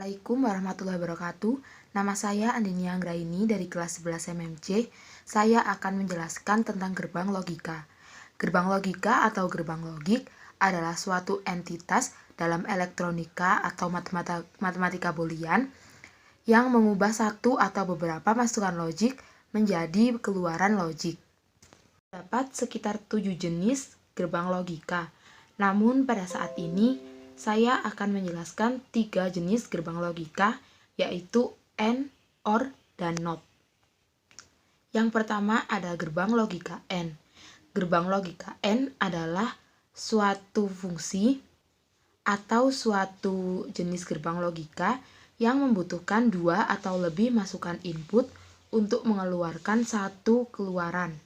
Assalamualaikum warahmatullahi wabarakatuh. Nama saya Andini Anggraini dari kelas 11 MMC. Saya akan menjelaskan tentang gerbang logika. Gerbang logika atau gerbang logik adalah suatu entitas dalam elektronika atau matematika boolean yang mengubah satu atau beberapa masukan logik menjadi keluaran logik. Terdapat sekitar 7 jenis gerbang logika. Namun pada saat ini saya akan menjelaskan 3 jenis gerbang logika, yaitu AND, OR, dan NOT. Yang pertama ada gerbang logika AND. Gerbang logika AND adalah suatu fungsi atau suatu jenis gerbang logika yang membutuhkan 2 atau lebih masukan input untuk mengeluarkan satu keluaran.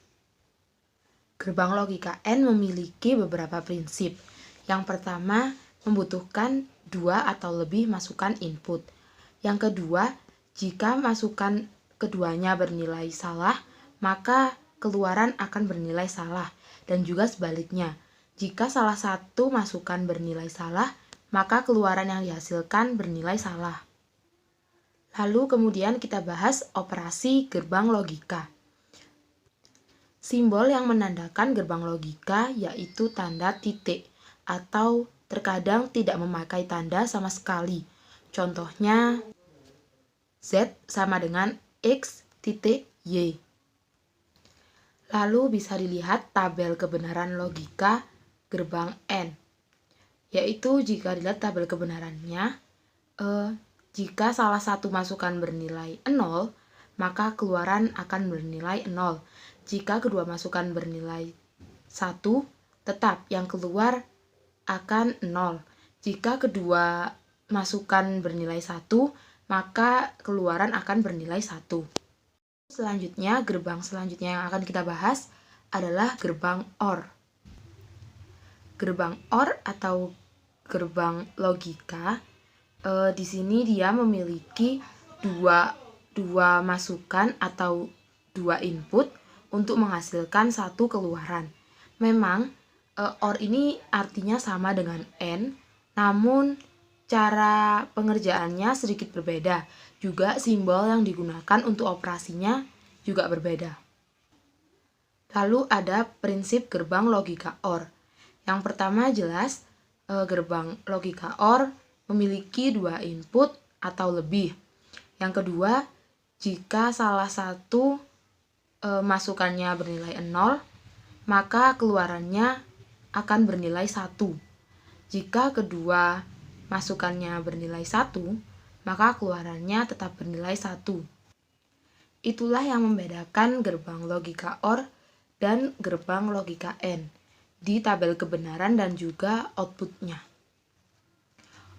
Gerbang logika AND memiliki beberapa prinsip. Yang pertama, membutuhkan 2 atau lebih masukan input. Yang kedua, jika masukan keduanya bernilai salah, maka keluaran akan bernilai salah. Dan juga sebaliknya, jika salah satu masukan bernilai salah, maka keluaran yang dihasilkan bernilai salah. Lalu kemudian kita bahas operasi gerbang logika. Simbol yang menandakan gerbang logika yaitu tanda titik atau terkadang tidak memakai tanda sama sekali. Contohnya, Z sama dengan X titik Y. Lalu bisa dilihat tabel kebenaran logika gerbang AND. Yaitu jika dilihat tabel kebenarannya, jika salah satu masukan bernilai 0, maka keluaran akan bernilai 0. Jika kedua masukan bernilai 1, tetap yang keluar akan 0. Jika kedua masukan bernilai 1, maka keluaran akan bernilai 1. Selanjutnya, gerbang selanjutnya yang akan kita bahas adalah gerbang OR. Gerbang OR atau gerbang logika, di sini dia memiliki dua masukan atau 2 input untuk menghasilkan satu keluaran. Memang OR ini artinya sama dengan AND, namun cara pengerjaannya sedikit berbeda. Juga simbol yang digunakan untuk operasinya juga berbeda. Lalu ada prinsip gerbang logika OR. Yang pertama jelas, gerbang logika OR memiliki 2 input atau lebih. Yang kedua, jika salah satu masukannya bernilai 0, maka keluarannya akan bernilai 1. Jika kedua masukannya bernilai 1, maka keluarannya tetap bernilai 1. Itulah yang membedakan gerbang logika OR dan gerbang logika AND di tabel kebenaran dan juga outputnya.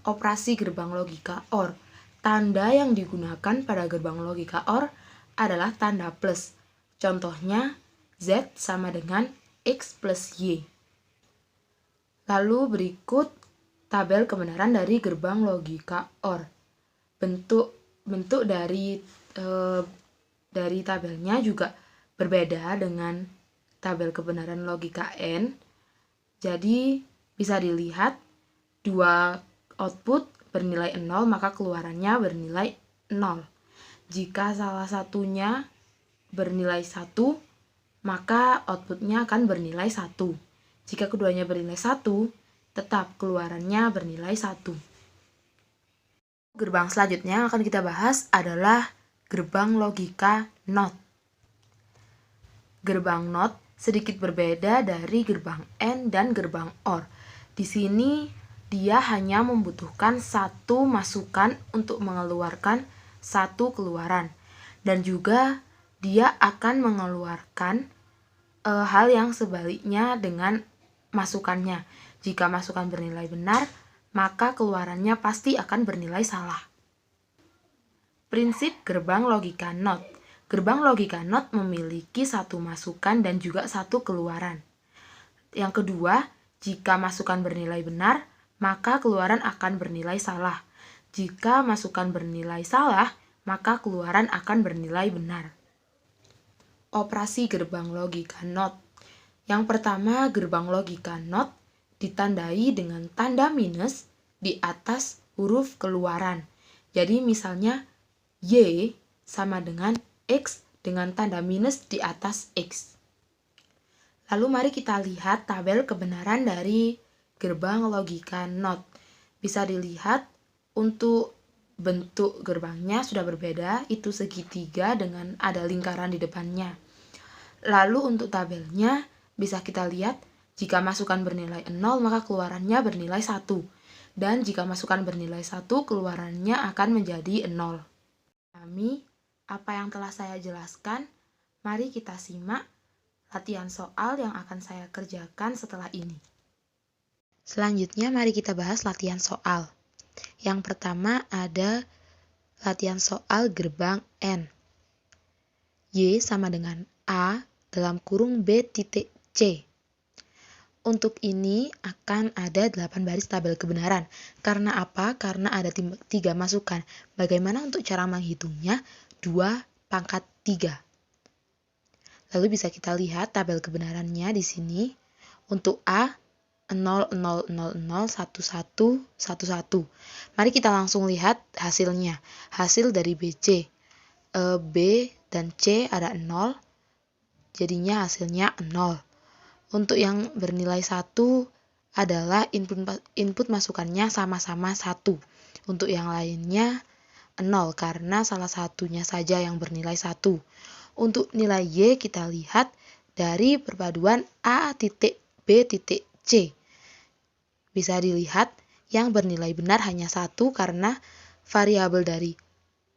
Operasi gerbang logika OR. Tanda yang digunakan pada gerbang logika OR adalah tanda plus. Contohnya, Z sama dengan X plus Y. Lalu berikut tabel kebenaran dari gerbang logika OR. Bentuk dari tabelnya juga berbeda dengan tabel kebenaran logika AND. Jadi bisa dilihat 2 output bernilai 0, maka keluarannya bernilai 0. Jika salah satunya bernilai 1, maka outputnya akan bernilai 1. Jika keduanya bernilai 1, tetap keluarannya bernilai 1. Gerbang selanjutnya yang akan kita bahas adalah gerbang logika NOT. Gerbang NOT sedikit berbeda dari gerbang AND dan gerbang OR. Di sini dia hanya membutuhkan 1 masukan untuk mengeluarkan 1 keluaran. Dan juga dia akan mengeluarkan hal yang sebaliknya dengan masukannya. Jika masukan bernilai benar, maka keluarannya pasti akan bernilai salah. Prinsip gerbang logika NOT. Gerbang logika NOT memiliki 1 masukan dan juga 1 keluaran. Yang kedua, jika masukan bernilai benar, maka keluaran akan bernilai salah. Jika masukan bernilai salah, maka keluaran akan bernilai benar. Operasi gerbang logika NOT. Yang pertama, gerbang logika NOT ditandai dengan tanda minus di atas huruf keluaran. Jadi misalnya Y sama dengan X dengan tanda minus di atas X. Lalu mari kita lihat tabel kebenaran dari gerbang logika NOT. Bisa dilihat untuk bentuk gerbangnya sudah berbeda, itu segitiga dengan ada lingkaran di depannya. Lalu untuk tabelnya bisa kita lihat jika masukan bernilai 0 maka keluarannya bernilai 1. Dan jika masukan bernilai 1 keluarannya akan menjadi 0. Apa yang telah saya jelaskan, mari kita simak latihan soal yang akan saya kerjakan setelah ini. Selanjutnya mari kita bahas latihan soal. Yang pertama ada latihan soal gerbang N. Y sama dengan A dalam kurung B titik C. Untuk ini akan ada 8 baris tabel kebenaran. Karena apa? Karena ada 3 masukan. Bagaimana untuk cara menghitungnya? 2/3. Lalu bisa kita lihat tabel kebenarannya di sini. Untuk A 0, 0, 0, 0, 1, 1, 1, 1. Mari kita langsung lihat hasilnya. Hasil dari BC. B dan C ada 0. Jadinya hasilnya 0. Untuk yang bernilai 1 adalah input masukannya sama-sama 1. Untuk yang lainnya 0 karena salah satunya saja yang bernilai 1. Untuk nilai Y kita lihat dari perpaduan A titik B titik C. Bisa dilihat yang bernilai benar hanya 1 karena variabel dari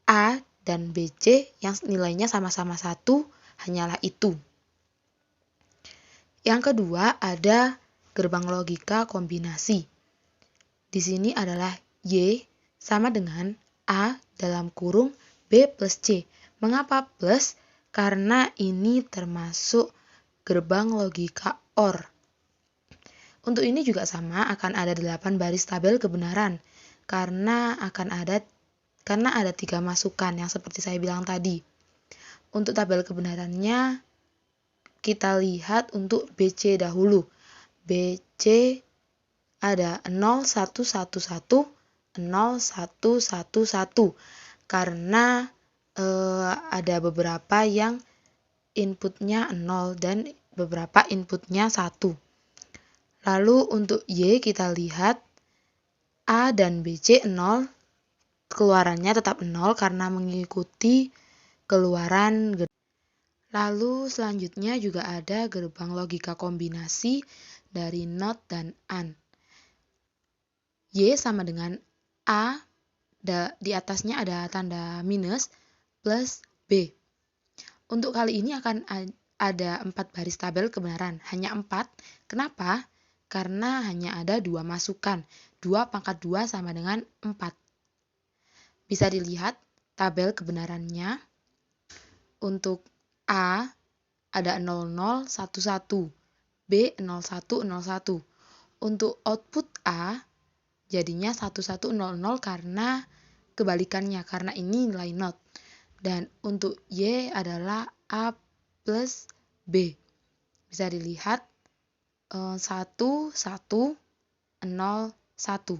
A dan BC yang nilainya sama-sama 1 hanyalah itu. Yang kedua ada gerbang logika kombinasi. Di sini adalah Y sama dengan A dalam kurung B plus C. Mengapa plus? Karena ini termasuk gerbang logika OR. Untuk ini juga sama, akan ada 8 baris tabel kebenaran. Karena ada 3 masukan yang seperti saya bilang tadi. Untuk tabel kebenarannya kita lihat untuk BC dahulu. BC ada 0, 1, 1, 1, 0, 1, 1, 1. Karena ada beberapa yang inputnya 0 dan beberapa inputnya 1. Lalu untuk Y kita lihat A dan BC 0, keluarannya tetap 0 karena mengikuti keluaran. Lalu selanjutnya juga ada gerbang logika kombinasi dari NOT dan AND. Y sama dengan A, di atasnya ada tanda minus, plus B. Untuk kali ini akan ada 4 baris tabel kebenaran, hanya 4. Kenapa? Karena hanya ada 2 masukan, 2/2 sama dengan 4. Bisa dilihat tabel kebenarannya. Untuk A ada 00, 11, B 01, 01. Untuk output A jadinya 1100 karena kebalikannya, karena ini nilai NOT. Dan untuk Y adalah A plus B. Bisa dilihat 1, 1, 0, 1.